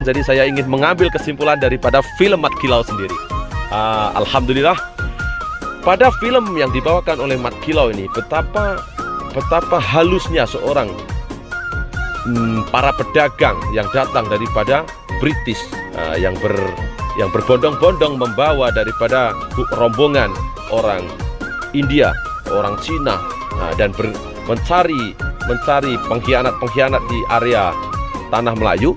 Jadi saya ingin mengambil kesimpulan daripada film Mat Kilau sendiri. Alhamdulillah, pada film yang dibawakan oleh Mat Kilau ini, betapa halusnya seorang para pedagang yang datang daripada British, yang berbondong-bondong membawa daripada rombongan orang India, orang Cina, dan mencari pengkhianat-pengkhianat di area tanah Melayu.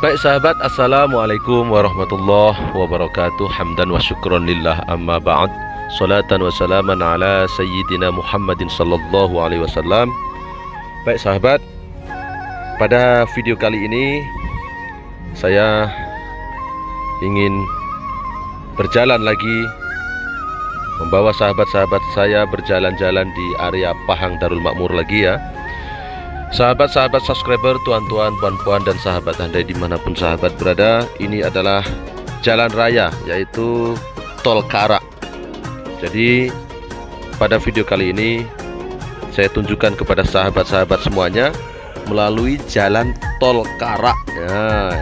Baik sahabat, assalamualaikum warahmatullahi wabarakatuh. Hamdan wa syukron lillah, amma ba'd. Salatan wa salaman ala sayyidina Muhammadin sallallahu alaihi wasallam. Baik sahabat, pada video kali ini saya ingin berjalan lagi, membawa sahabat-sahabat saya berjalan-jalan di area Pahang Darul Makmur lagi ya. Sahabat-sahabat subscriber, tuan-tuan, puan-puan, dan sahabat Anda dimanapun sahabat berada, ini adalah jalan raya, yaitu Tol Karak. Jadi pada video kali ini saya tunjukkan kepada sahabat-sahabat semuanya melalui jalan Tol Karak ya.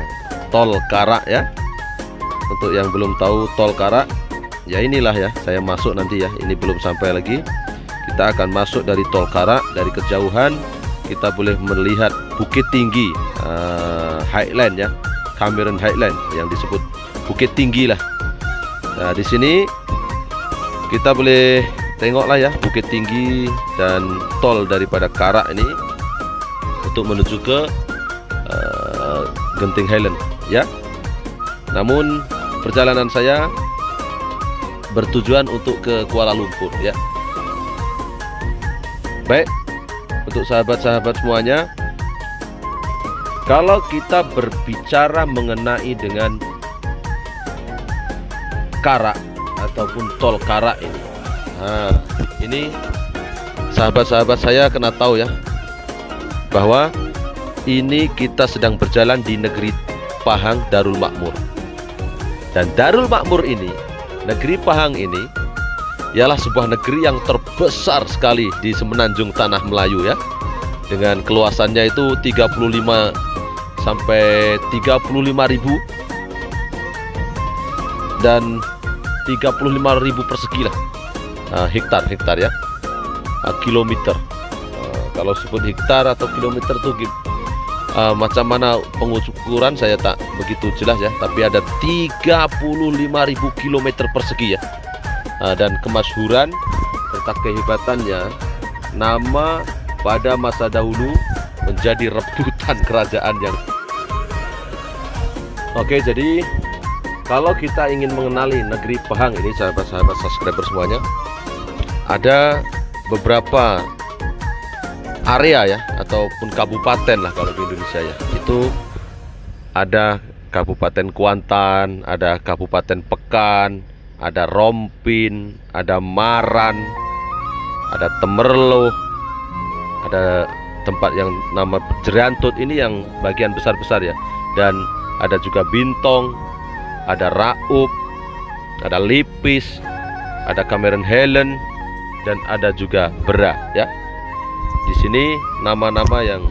Tol Karak ya. Untuk yang belum tahu Tol Karak, ya inilah ya, saya masuk nanti ya, ini belum sampai lagi. Kita akan masuk dari Tol Karak, dari kejauhan kita boleh melihat Bukit Tinggi, Highland ya, Cameron Highland yang disebut Bukit Tinggi lah. Nah di sini kita boleh tengoklah ya Bukit Tinggi dan tol daripada Karak ini untuk menuju ke Genting Highland ya. Namun perjalanan saya bertujuan untuk ke Kuala Lumpur ya. Baik, untuk sahabat-sahabat semuanya, kalau kita berbicara mengenai dengan Karak ataupun Tol Karak ini, ini sahabat-sahabat saya kena tahu ya, bahwa ini kita sedang berjalan di negeri Pahang Darul Makmur. Dan Darul Makmur ini, negeri Pahang ini, ialah sebuah negeri yang terbesar sekali di semenanjung tanah Melayu ya. Dengan keluasannya itu 35 sampai 35.000 dan 35.000 persegi lah, hektar ya, kilometer. Kalau sebut hektar atau kilometer tuh macam mana pengukuran saya tak begitu jelas ya, tapi ada 35.000 kilometer persegi ya. Dan kemasyhuran serta kehebatannya, nama pada masa dahulu menjadi rebutan kerajaan yang oke. Jadi kalau kita ingin mengenali negeri Pahang ini, sahabat-sahabat subscriber semuanya, ada beberapa area ya, ataupun kabupaten lah kalau di Indonesia ya. Itu ada Kabupaten Kuantan, ada Kabupaten Pekan, ada Rompin, ada Maran, ada Temerloh, ada tempat yang nama Jerantut, ini yang bagian besar-besar ya. Dan ada juga Bintong, ada Raup, ada Lipis, ada Cameron Highland, dan ada juga Bera ya. Di sini nama-nama yang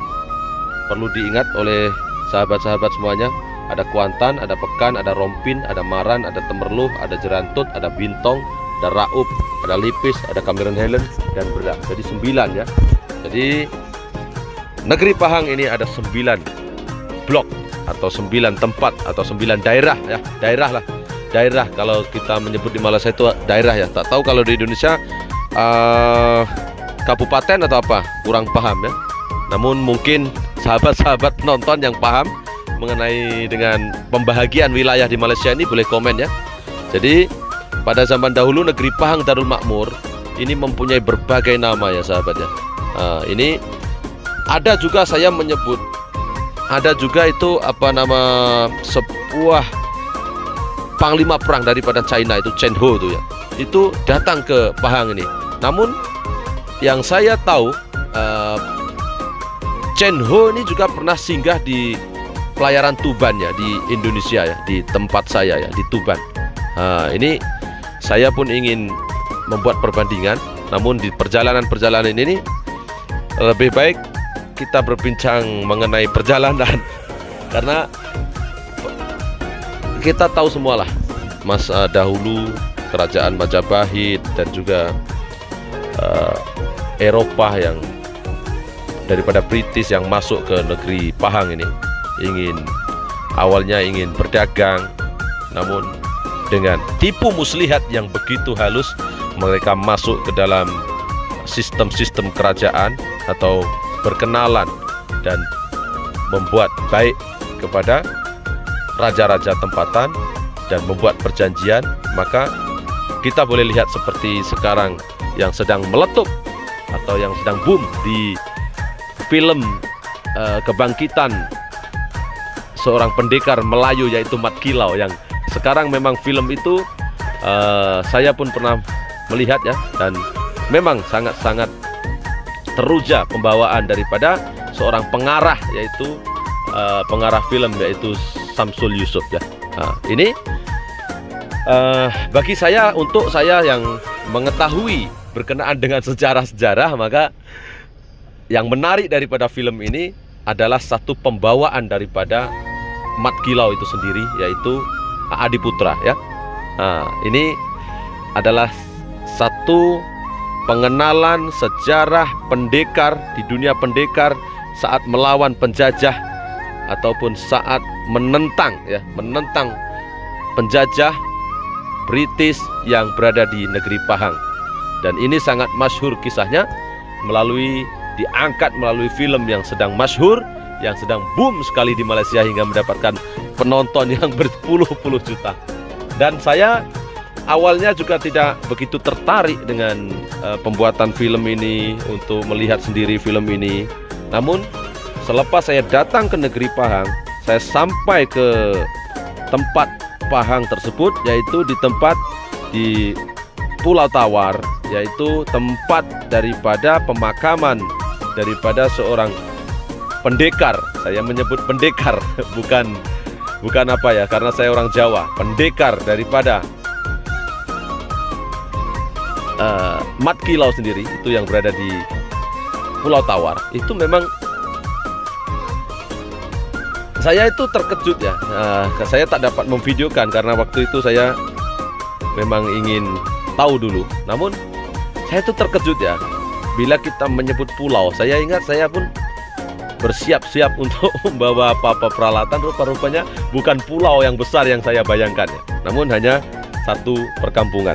perlu diingat oleh sahabat-sahabat semuanya. Ada Kuantan, ada Pekan, ada Rompin, ada Maran, ada Temerloh, ada Jerantut, ada Bintong, ada Raup, ada Lipis, ada Cameron Highland, dan Bera. Jadi 9 ya. Jadi negeri Pahang ini ada 9 blok atau 9 tempat atau 9 daerah ya. Daerah kalau kita menyebut di Malaysia itu daerah ya. Tak tahu kalau di Indonesia kabupaten atau apa, kurang paham ya. Namun mungkin sahabat-sahabat penonton yang paham mengenai dengan pembahagian wilayah di Malaysia ini boleh komen ya. Jadi pada zaman dahulu negeri Pahang Darul Makmur ini mempunyai berbagai nama ya sahabat ya. Ini ada juga saya menyebut, ada juga itu apa nama, sebuah panglima perang daripada China itu Chen Ho itu ya. Itu datang ke Pahang ini. Namun yang saya tahu, Chen Ho ini juga pernah singgah di pelayaran Tuban ya, di Indonesia ya, di tempat saya ya, di Tuban. Ini saya pun ingin membuat perbandingan, namun di perjalanan ini lebih baik kita berbincang mengenai perjalanan. Karena kita tahu semualah masa dahulu kerajaan Majapahit dan juga Eropa yang daripada British yang masuk ke negeri Pahang ini awalnya ingin berdagang, namun dengan tipu muslihat yang begitu halus mereka masuk ke dalam sistem-sistem kerajaan atau berkenalan dan membuat baik kepada raja-raja tempatan dan membuat perjanjian. Maka kita boleh lihat seperti sekarang yang sedang meletup atau yang sedang boom di film kebangkitan seorang pendekar Melayu yaitu Mat Kilau, yang sekarang memang film itu saya pun pernah melihat ya, dan memang sangat-sangat teruja pembawaan daripada seorang pengarah, yaitu pengarah film yaitu Samsul Yusuf ya. Ini bagi saya, untuk saya yang mengetahui berkenaan dengan sejarah-sejarah, maka yang menarik daripada film ini adalah satu pembawaan daripada Mat Kilau itu sendiri, yaitu Adiputra ya. Ini adalah satu pengenalan sejarah pendekar di dunia pendekar saat melawan penjajah ataupun saat menentang penjajah British yang berada di negeri Pahang. Dan ini sangat masyhur kisahnya, diangkat melalui film yang sedang masyhur, yang sedang boom sekali di Malaysia hingga mendapatkan penonton yang berpuluh-puluh juta. Dan saya awalnya juga tidak begitu tertarik dengan pembuatan film ini, untuk melihat sendiri film ini. Namun selepas saya datang ke negeri Pahang, saya sampai ke tempat Pahang tersebut, yaitu di tempat di Pulau Tawar, yaitu tempat daripada pemakaman daripada seorang pendekar. Saya menyebut pendekar, bukan apa ya, karena saya orang Jawa. Pendekar daripada Mat Kilau sendiri, itu yang berada di Pulau Tawar. Itu memang saya itu terkejut ya. Saya tak dapat memvideokan karena waktu itu saya memang ingin tahu dulu. Namun saya itu terkejut ya, bila kita menyebut pulau. Saya ingat saya pun bersiap-siap untuk membawa apa-apa peralatan. Rupa-rupanya bukan pulau yang besar yang saya bayangkan ya, namun hanya satu perkampungan.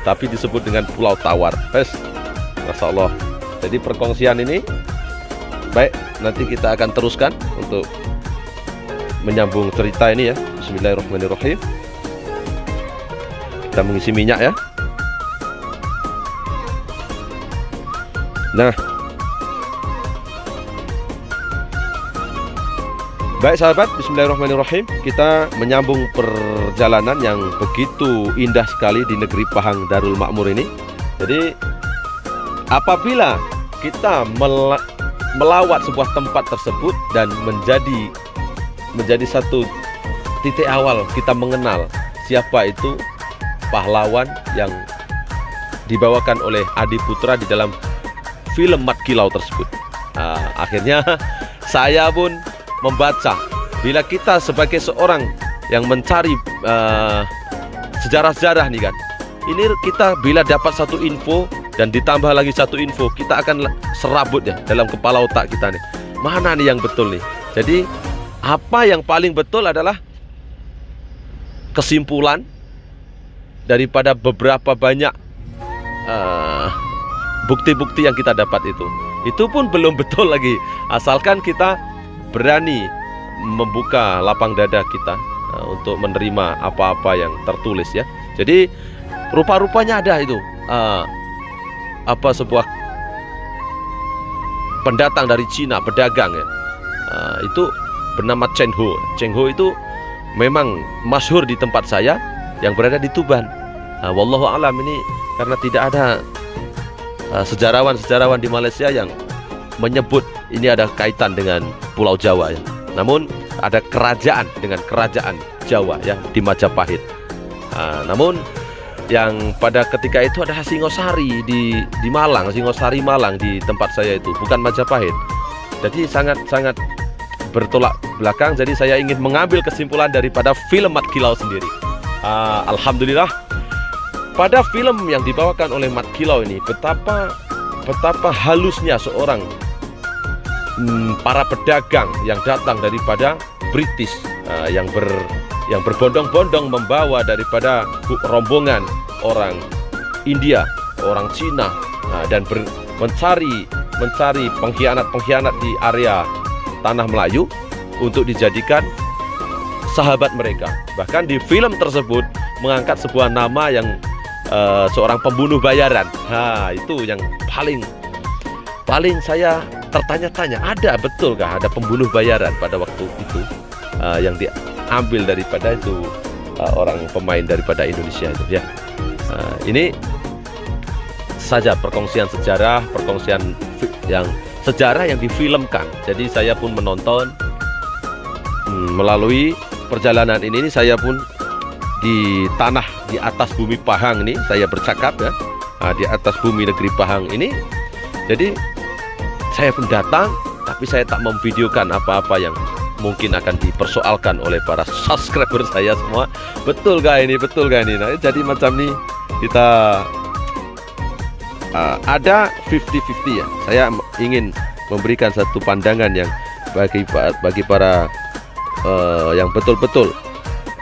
Tapi disebut dengan Pulau Tawar. Masya Allah. Jadi perkongsian ini baik, nanti kita akan teruskan untuk menyambung cerita ini ya. Bismillahirrahmanirrahim. Kita mengisi minyak ya. Nah, baik sahabat, bismillahirrahmanirrahim. Kita menyambung perjalanan yang begitu indah sekali di negeri Pahang Darul Makmur ini. Jadi apabila kita melawat sebuah tempat tersebut dan menjadi satu titik awal kita mengenal siapa itu pahlawan yang dibawakan oleh Adiputra di dalam film Mat Kilau tersebut. Akhirnya saya pun membaca, bila kita sebagai seorang yang mencari sejarah-sejarah nih kan, ini kita bila dapat satu info dan ditambah lagi satu info, kita akan serabut ya dalam kepala otak kita nih, mana nih yang betul nih. Jadi apa yang paling betul adalah kesimpulan daripada beberapa banyak bukti-bukti yang kita dapat itu pun belum betul lagi, asalkan kita berani membuka lapang dada kita untuk menerima apa-apa yang tertulis ya. Jadi rupa-rupanya ada itu sebuah pendatang dari Cina, pedagang ya, itu bernama Cheng Ho. Cheng Ho itu memang masyhur di tempat saya yang berada di Tuban. Wallahu alam, ini karena tidak ada sejarawan-sejarawan di Malaysia yang menyebut ini ada kaitan dengan Pulau Jawa ya. Namun ada kerajaan dengan kerajaan Jawa ya di Majapahit. Namun yang pada ketika itu adalah Singosari di Malang, Singosari Malang di tempat saya itu, bukan Majapahit. Jadi sangat bertolak belakang. Jadi saya ingin mengambil kesimpulan daripada film Mat Kilau sendiri. Alhamdulillah pada film yang dibawakan oleh Mat Kilau ini betapa halusnya seorang para pedagang yang datang daripada British yang berbondong-bondong membawa daripada rombongan orang India, orang Cina, dan mencari pengkhianat-pengkhianat di area tanah Melayu untuk dijadikan sahabat mereka. Bahkan di film tersebut mengangkat sebuah nama yang seorang pembunuh bayaran. Itu yang paling saya tertanya-tanya, ada betulkah ada pembunuh bayaran pada waktu itu yang diambil daripada itu orang pemain daripada Indonesia itu ya. Ini saja perkongsian sejarah, perkongsian yang sejarah yang difilmkan. Jadi saya pun menonton melalui perjalanan ini saya pun di tanah di atas bumi Pahang ini saya bercakap ya, di atas bumi negeri Pahang ini. Jadi saya pun datang, tapi saya tak memvideokan apa-apa yang mungkin akan dipersoalkan oleh para subscriber saya semua. Betul gak ini? Nah, jadi macam nih kita ada 50-50 ya. Saya ingin memberikan satu pandangan yang bagi para yang betul-betul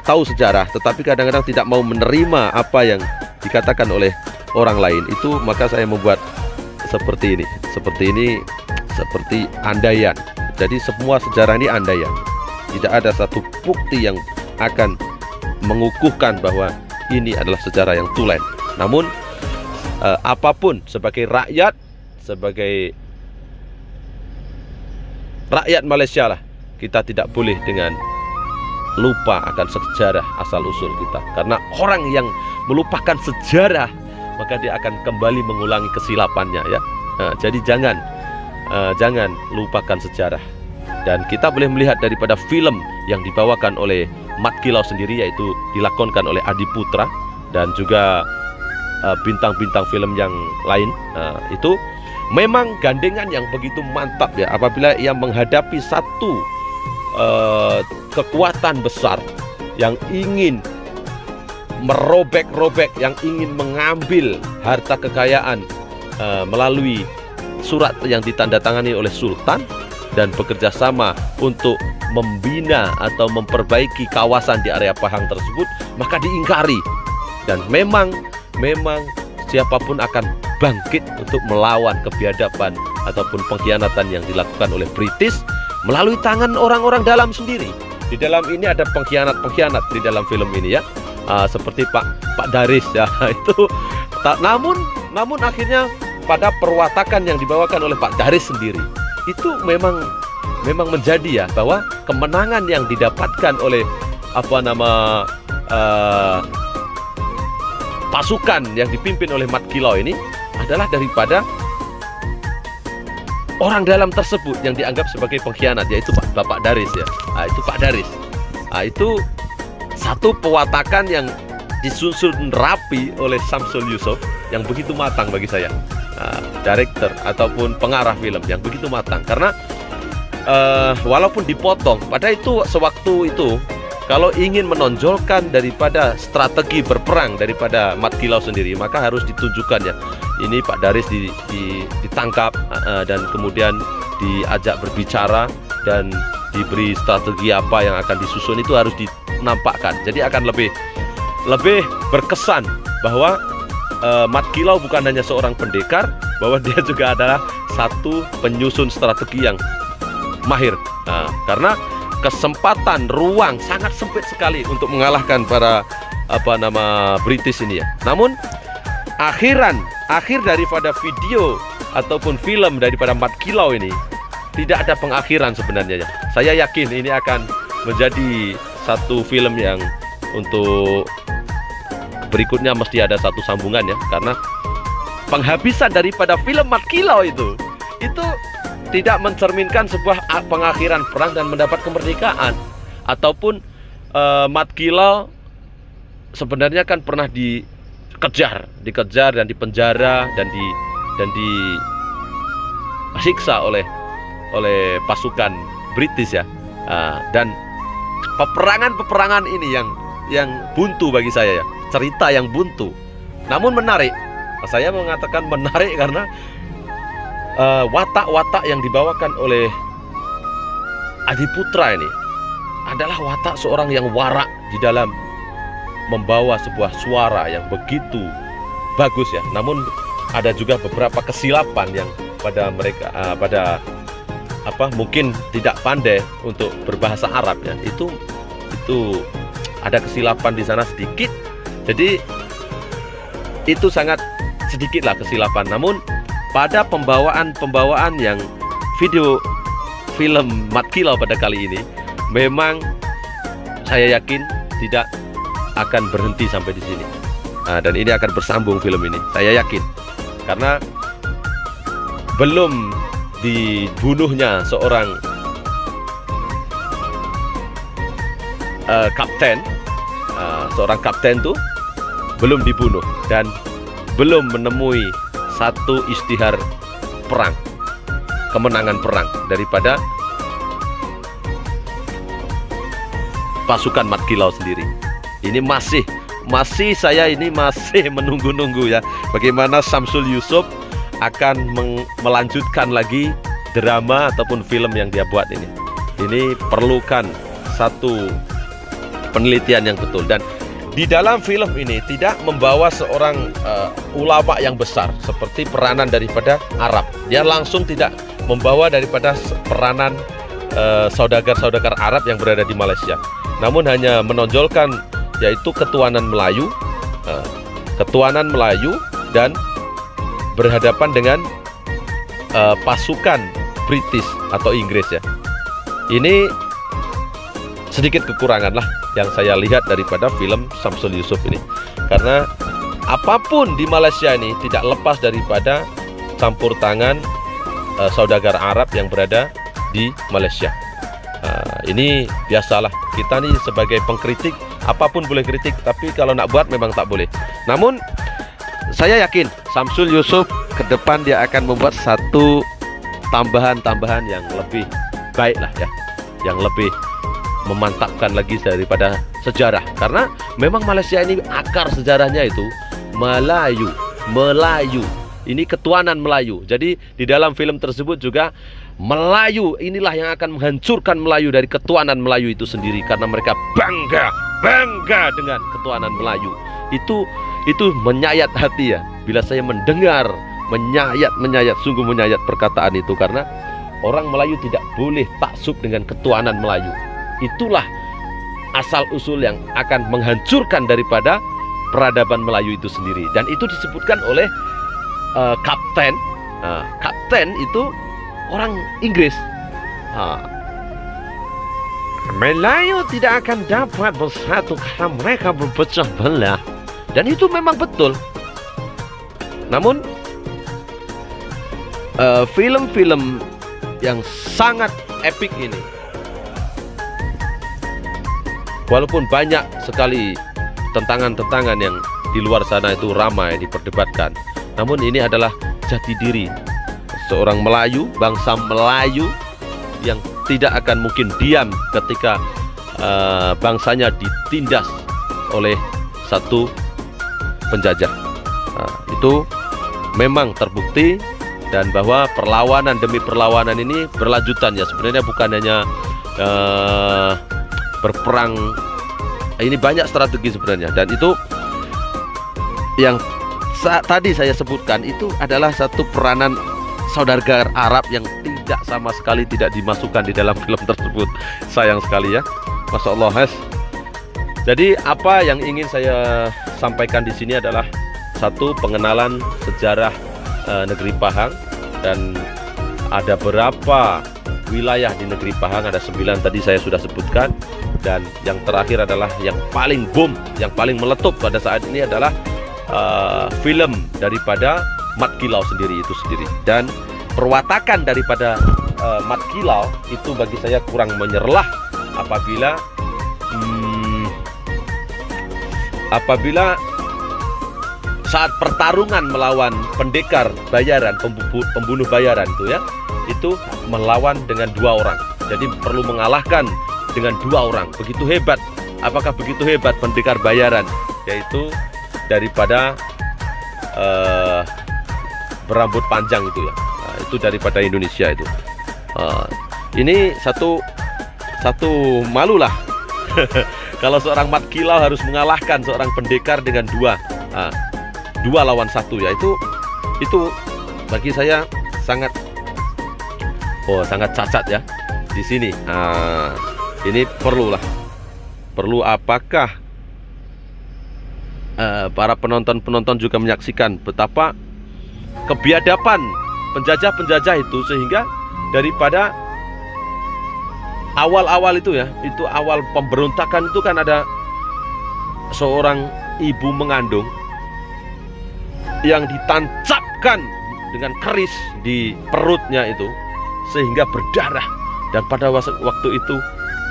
tahu sejarah, tetapi kadang-kadang tidak mau menerima apa yang dikatakan oleh orang lain. Itu maka saya membuat seperti ini, seperti andaian. Jadi semua sejarah ini andaian. Tidak ada satu bukti yang akan mengukuhkan bahwa ini adalah sejarah yang tulen. Namun apapun sebagai rakyat Malaysia lah, kita tidak boleh dengan lupa akan sejarah asal usul kita. Karena orang yang melupakan sejarah, maka dia akan kembali mengulangi kesilapannya ya. Jadi jangan lupakan sejarah. Dan kita boleh melihat daripada film yang dibawakan oleh Mat Kilau sendiri, yaitu dilakonkan oleh Adi Putra dan juga bintang-bintang film yang lain. Itu memang gandengan yang begitu mantap ya, apabila ia menghadapi satu kekuatan besar yang ingin merobek-robek, yang ingin mengambil harta kekayaan melalui surat yang ditandatangani oleh Sultan, dan bekerja sama untuk membina atau memperbaiki kawasan di area Pahang tersebut, maka diingkari. Dan memang siapapun akan bangkit untuk melawan kebiadaban ataupun pengkhianatan yang dilakukan oleh British melalui tangan orang-orang dalam sendiri. Di dalam ini ada pengkhianat di dalam film ini ya, seperti Pak Daris ya. Itu namun akhirnya pada perwatakan yang dibawakan oleh Pak Daris sendiri, itu memang menjadi ya, bahwa kemenangan yang didapatkan oleh pasukan yang dipimpin oleh Mat Kilau ini adalah daripada orang dalam tersebut yang dianggap sebagai pengkhianat, yaitu Bapak Daris ya. Itu Pak Daris. Itu satu pewatakan yang disusun rapi oleh Samsul Yusof yang begitu matang bagi saya. Director ataupun pengarah film yang begitu matang, karena walaupun dipotong pada itu sewaktu itu, kalau ingin menonjolkan daripada strategi berperang daripada Mat Kilau sendiri, maka harus ditunjukkan ya, ini Pak Daris ditangkap dan kemudian diajak berbicara dan diberi strategi apa yang akan disusun, itu harus dinampakkan. Jadi akan lebih berkesan bahwa Mat Kilau bukan hanya seorang pendekar, bahwa dia juga adalah satu penyusun strategi yang mahir. Karena kesempatan ruang sangat sempit sekali untuk mengalahkan para British ini ya. Namun akhir daripada video ataupun film daripada Mat Kilau ini tidak ada pengakhiran sebenarnya ya. Saya yakin ini akan menjadi satu film yang untuk berikutnya mesti ada satu sambungan ya, karena penghabisan daripada film Mat Kilau itu tidak mencerminkan sebuah pengakhiran perang dan mendapat kemerdekaan. Ataupun Mat Kilau sebenarnya kan pernah dikejar dan dipenjara dan disiksa oleh pasukan British ya. Dan peperangan ini yang buntu bagi saya ya, cerita yang buntu namun menarik. Saya mengatakan menarik karena watak-watak yang dibawakan oleh Adiputra ini adalah watak seorang yang warak di dalam membawa sebuah suara yang begitu bagus ya. Namun ada juga beberapa kesilapan yang pada mereka mungkin tidak pandai untuk berbahasa Arab ya. Itu ada kesilapan di sana sedikit. Jadi itu sangat sedikit lah kesilapan. Namun pada pembawaan yang film Mat Kilau pada kali ini, memang saya yakin tidak akan berhenti sampai di sini. Dan ini akan bersambung film ini, saya yakin. Karena belum dibunuhnya seorang kapten, seorang kapten tuh belum dibunuh dan belum menemui satu istihar perang, kemenangan perang daripada pasukan Mat Kilau sendiri. Ini masih saya ini masih menunggu-nunggu ya, bagaimana Samsul Yusuf akan melanjutkan lagi drama ataupun film yang dia buat ini. Ini perlukan satu penelitian yang betul. Dan di dalam film ini tidak membawa seorang ulama yang besar seperti peranan daripada Arab. Dia langsung tidak membawa daripada peranan saudagar-saudagar Arab yang berada di Malaysia. Namun hanya menonjolkan yaitu ketuanan Melayu dan berhadapan dengan pasukan British atau Inggris ya. Ini sedikit kekurangan lah yang saya lihat daripada film Samsul Yusuf ini. Karena apapun di Malaysia ini tidak lepas daripada campur tangan saudagar Arab yang berada di Malaysia. Ini biasalah, kita nih sebagai pengkritik apapun boleh kritik, tapi kalau nak buat memang tak boleh. Namun saya yakin Samsul Yusuf ke depan dia akan membuat satu tambahan yang lebih baik lah ya, yang lebih memantapkan lagi daripada sejarah. Karena memang Malaysia ini akar sejarahnya itu Melayu. Ini ketuanan Melayu. Jadi di dalam film tersebut juga Melayu inilah yang akan menghancurkan Melayu dari ketuanan Melayu itu sendiri, karena mereka bangga dengan ketuanan Melayu. Itu menyayat hati ya. Bila saya mendengar sungguh menyayat perkataan itu, karena orang Melayu tidak boleh taksub dengan ketuanan Melayu. Itulah asal usul yang akan menghancurkan daripada peradaban Melayu itu sendiri. Dan itu disebutkan oleh kapten. Kapten itu orang Inggris. Melayu tidak akan dapat bersatu karena mereka berpecah belah. Dan itu memang betul. Namun film-film yang sangat epik ini, walaupun banyak sekali tentangan-tentangan yang di luar sana itu ramai diperdebatkan, namun ini adalah jati diri seorang Melayu, bangsa Melayu yang tidak akan mungkin diam ketika bangsanya ditindas oleh satu penjajah. Itu memang terbukti, dan bahwa perlawanan demi perlawanan ini berlanjutan ya. Sebenarnya bukan hanya berperang, ini banyak strategi sebenarnya. Dan itu yang tadi saya sebutkan itu adalah satu peranan saudagar Arab yang tidak sama sekali tidak dimasukkan di dalam film tersebut. Sayang sekali ya. Masya Allah, Mas. Jadi apa yang ingin saya sampaikan di sini adalah satu, pengenalan sejarah negeri Pahang, dan ada berapa wilayah di negeri Pahang, ada 9 tadi saya sudah sebutkan, dan yang terakhir adalah yang paling boom, yang paling meletup pada saat ini adalah film daripada Mat Kilau sendiri itu sendiri. Dan perwatakan daripada Mat Kilau itu bagi saya kurang menyerlah apabila saat pertarungan melawan pendekar bayaran, pembunuh bayaran itu melawan dengan 2 orang. Jadi perlu mengalahkan dengan 2 orang. Begitu hebat. Apakah begitu hebat pendekar bayaran? Yaitu daripada berambut panjang itu ya. Nah, itu daripada Indonesia itu. Ini satu malulah. Kalau seorang Mat Kilau harus mengalahkan seorang pendekar dengan 2 lawan 1 ya, itu bagi saya sangat cacat ya di sini. Ini perlu apakah para penonton juga menyaksikan betapa kebiadaban penjajah itu, sehingga daripada awal-awal itu ya, itu awal pemberontakan itu kan ada seorang ibu mengandung yang ditancapkan dengan keris di perutnya itu sehingga berdarah. Dan pada waktu itu,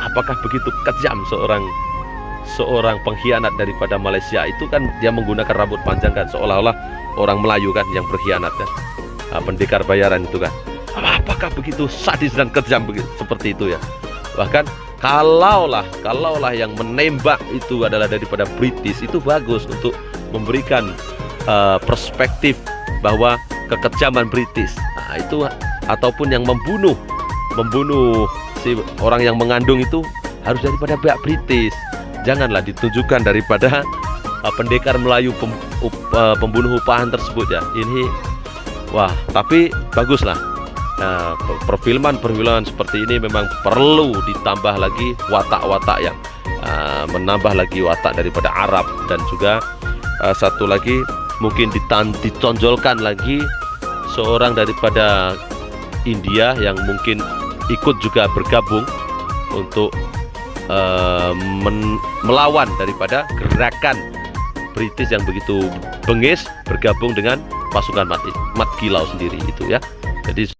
apakah begitu kejam seorang pengkhianat daripada Malaysia itu kan, dia menggunakan rambut panjang kan, seolah-olah orang Melayu kan yang berkhianat kan, pendekar bayaran itu kan. Apakah begitu sadis dan kejam seperti itu ya? Bahkan kalaulah yang menembak itu adalah daripada British, itu bagus untuk memberikan perspektif bahwa kekejaman British. Nah, itu ataupun yang membunuh si orang yang mengandung itu harus daripada pihak British. Janganlah ditunjukkan daripada pendekar Melayu pembunuh upahan tersebut ya. Ini tapi baguslah. Nah, perfilman seperti ini memang perlu ditambah lagi watak-watak yang menambah lagi watak daripada Arab, dan juga satu lagi mungkin ditonjolkan lagi seorang daripada India yang mungkin ikut juga bergabung untuk melawan daripada gerakan British yang begitu bengis, bergabung dengan pasukan Mat Kilau sendiri itu ya. Jadi